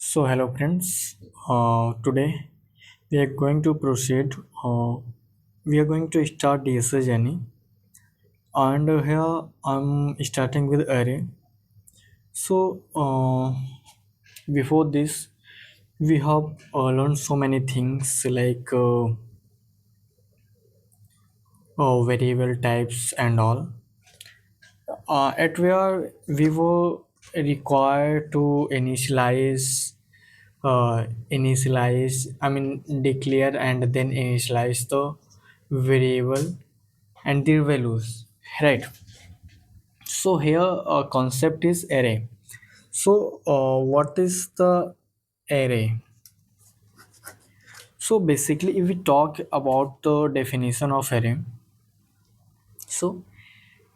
So, hello friends. Today we are going to proceed. We are going to start the essay journey, and here I'm starting with array. So, before this, we have learned so many things like variable types and all. At where we were required to declare and then initialize the variable and their values, right? So here a concept is array. So what is the array? So basically if we talk about the definition of array, so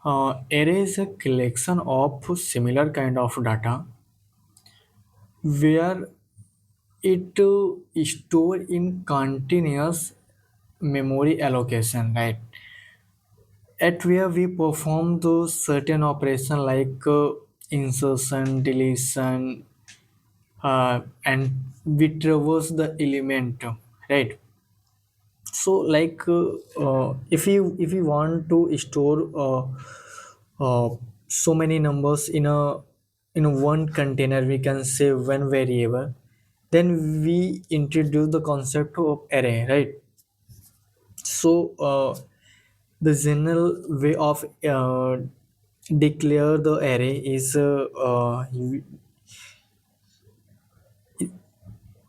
array is a collection of similar kind of data where it store in continuous memory allocation, right? At where we perform those certain operation like insertion, deletion, and we traverse the element, right? So like if we want to store so many numbers in a one container, we can say one variable, then we introduce the concept of array, right? So the general way of declare the array is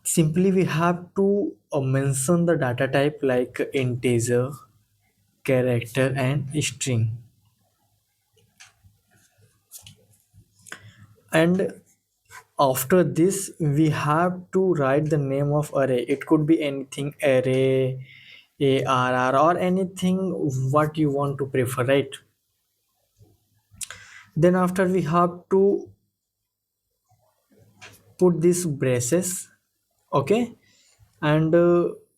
simply we have to mention the data type like integer, character, and string. And after this we have to write the name of array. It could be anything, array, arr, or anything what you want to prefer, right? Then after we have to put these braces, okay? And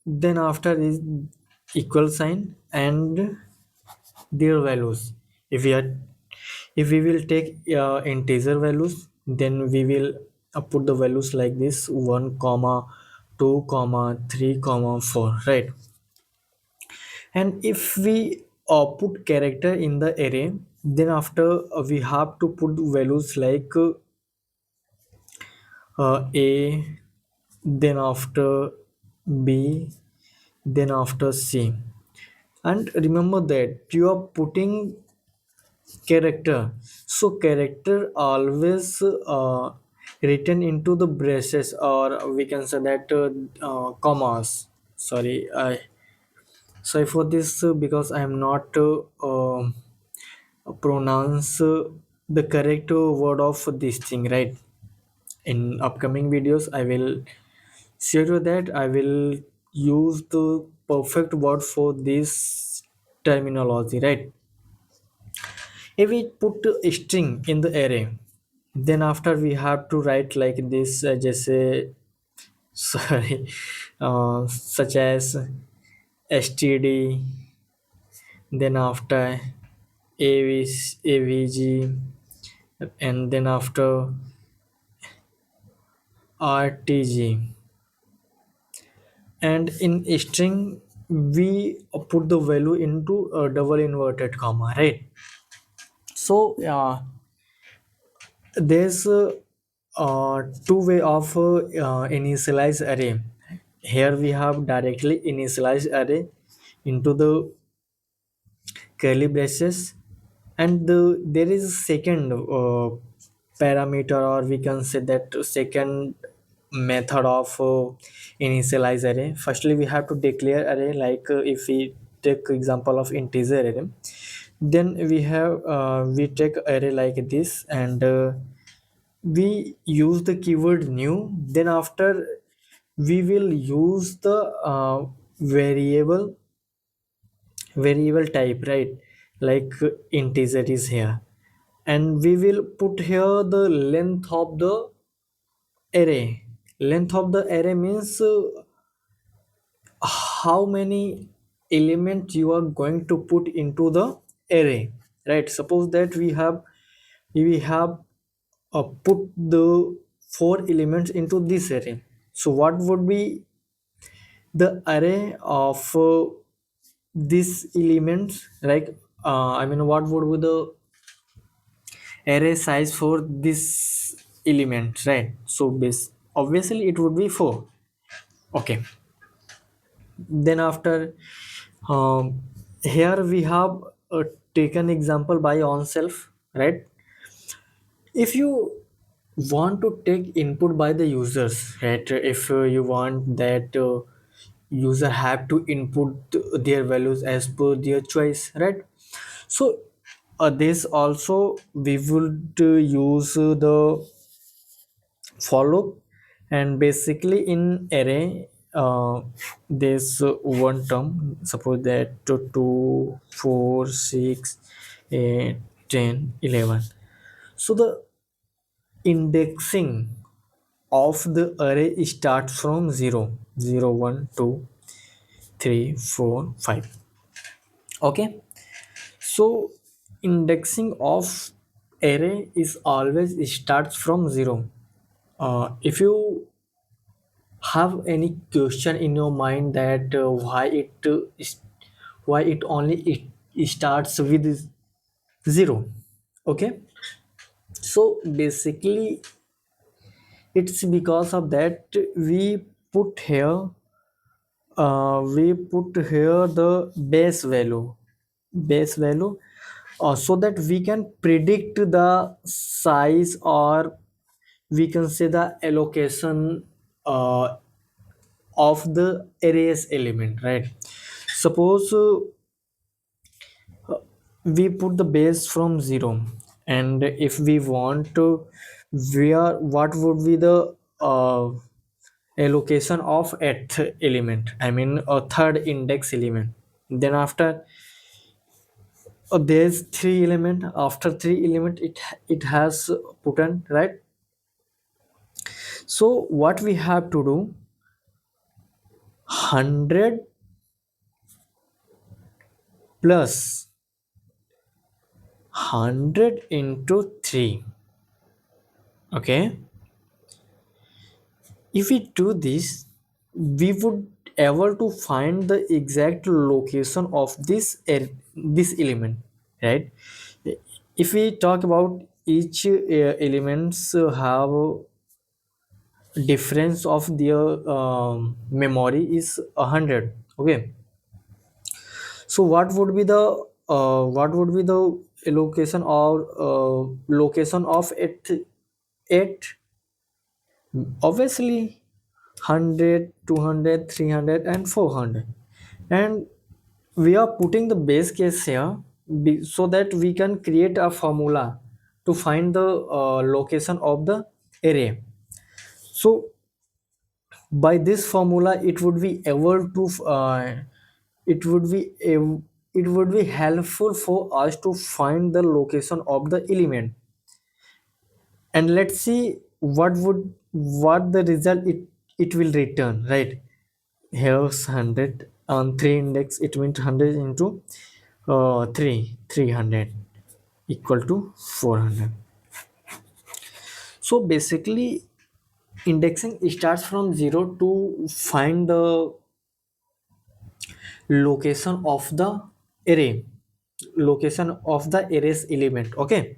then after is equal sign and their values. If we are if we will take integer values, then we will put the values like this: 1 comma 2 comma 3 comma 4, right? And if we put character in the array, then after we have to put values like a, then after b, then after c. And remember that you are putting character, so character always written into the braces, or we can say that commas. Sorry for this because I am not pronounce the correct word of this thing, right? In upcoming videos I will share you that I will use the perfect word for this terminology, right? If we put a string in the array, then after we have to write like this, just say, sorry, such as std, then after avg, and then after rtg. And in string we put the value into a double inverted comma, right? So there's two way of initialize array. Here we have directly initialize array into the curly braces, and there is a second parameter, or we can say that second method of initialize array. Firstly we have to declare array, like if we take example of integer array, then we take array like this, and we use the keyword new. Then after we will use the variable type, right? Like integer is here, and we will put here the length of the array. Length of the array means how many elements you are going to put into the array, right? Suppose that we have put the four elements into this array. So what would be the array of these elements, like I mean, what would be the array size for this element, right? So base obviously it would be 4. Okay, then after, um, here we have taken example by on self, right? If you want to take input by the users, right? If you want that user have to input their values as per their choice, right? So this also we would use the follow, and basically in array, there's one term, suppose that 2 4 6 8 10 11. So the indexing of the array starts from 0 0 1 2 3 4 5. Okay, so indexing of array is always starts from 0. If you have any question in your mind that why it only it starts with 0, okay, so basically it's because of that we put here the base value, so that we can predict the size, or we can say the allocation of the arrays element, right? Suppose we put the base from 0, and if we want to, where what would be the uh, allocation of th element, I mean a third index element. Then after, there's three element, after three element it has put in, right? So what we have to do, 100 plus 100 into 3. Okay, if we do this, we would able to find the exact location of this element, right? If we talk about each elements have difference of their memory is 100. Okay, so what would be the location or location of it obviously 100, 200, 300, and 400. And we are putting the base case here, so that we can create a formula to find the location of the array. So by this formula it would be able to it would be it would be helpful for us to find the location of the element. And let's see what the result it will return, right? Here's 100 on 3 index, it means 100 into 300 equal to 400. So basically indexing starts from 0 to find the location of the array, location of the array's element. Okay,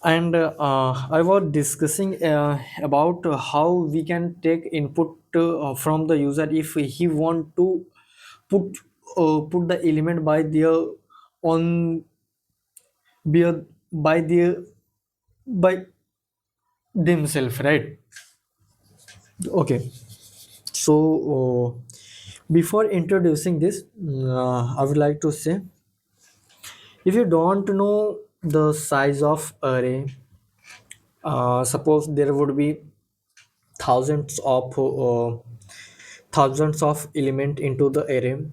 and I was discussing about how we can take input from the user if he want to put put the element by their on by their by themselves, right? Okay, so before introducing this, I would like to say, if you don't know the size of array, suppose there would be thousands of thousands of element into the array,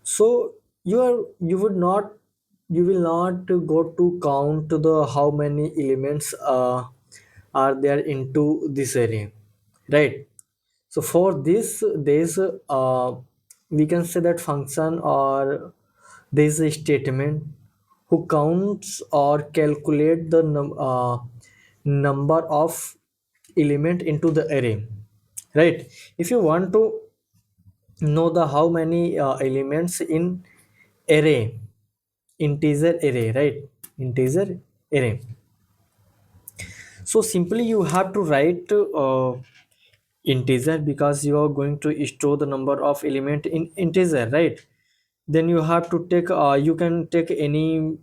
so you would not, you will not go to count the how many elements are there into this array, right? So for this there's we can say that function, or there's a statement who counts or calculate the number of element into the array, right? If you want to know the how many elements in array, integer array, right? Integer array. So simply you have to write integer, because you are going to store the number of element in integer, right? Then you have to take you can take any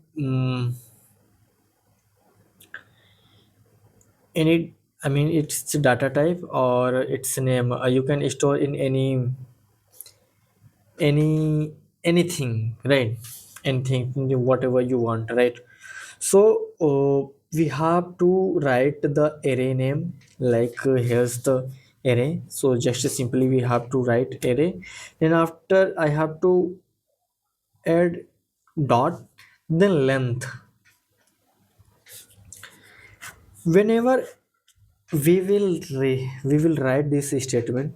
any, I mean it's data type or its name, you can store in any anything, right? Anything, whatever you want, right? So we have to write the array name, like here's the array, so just simply we have to write array. Then after I have to add dot, then length. Whenever we will write this statement,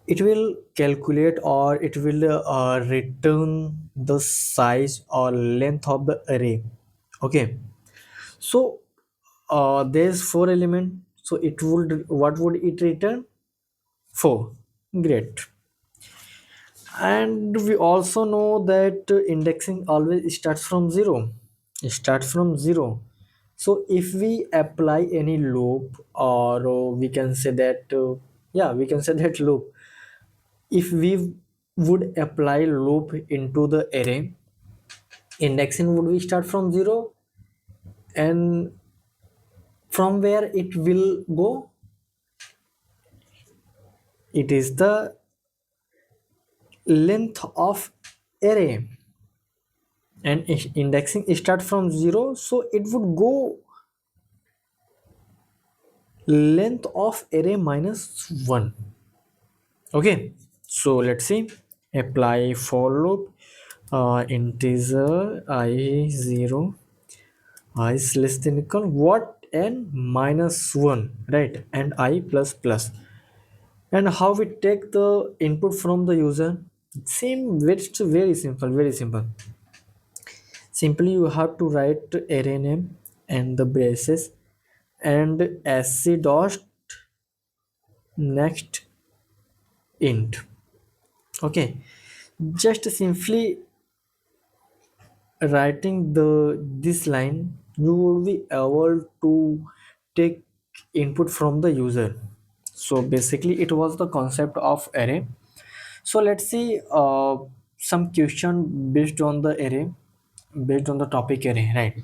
it will calculate or it will return the size or length of the array. Okay, so there's four element, so it would, what would it return? Four. Great. And we also know that indexing always starts from zero. It starts from zero. So if we apply any loop, or we can say that yeah, we can say that loop, if we would apply loop into the array, indexing would be start from zero, and from where it will go, it is the length of array. And indexing start from zero, so it would go length of array minus 1. Okay, so let's see. Apply for loop, integer I 0, I is less than equal what, and minus 1, right? And I plus plus. And how we take the input from the user? Same, it's very simple, very simple. Simply you have to write array name and the braces and sc dot next int. Okay, just simply writing the this line, you will be able to take input from the user. So basically it was the concept of array. So let's see some question based on the array, based on the topic array, right?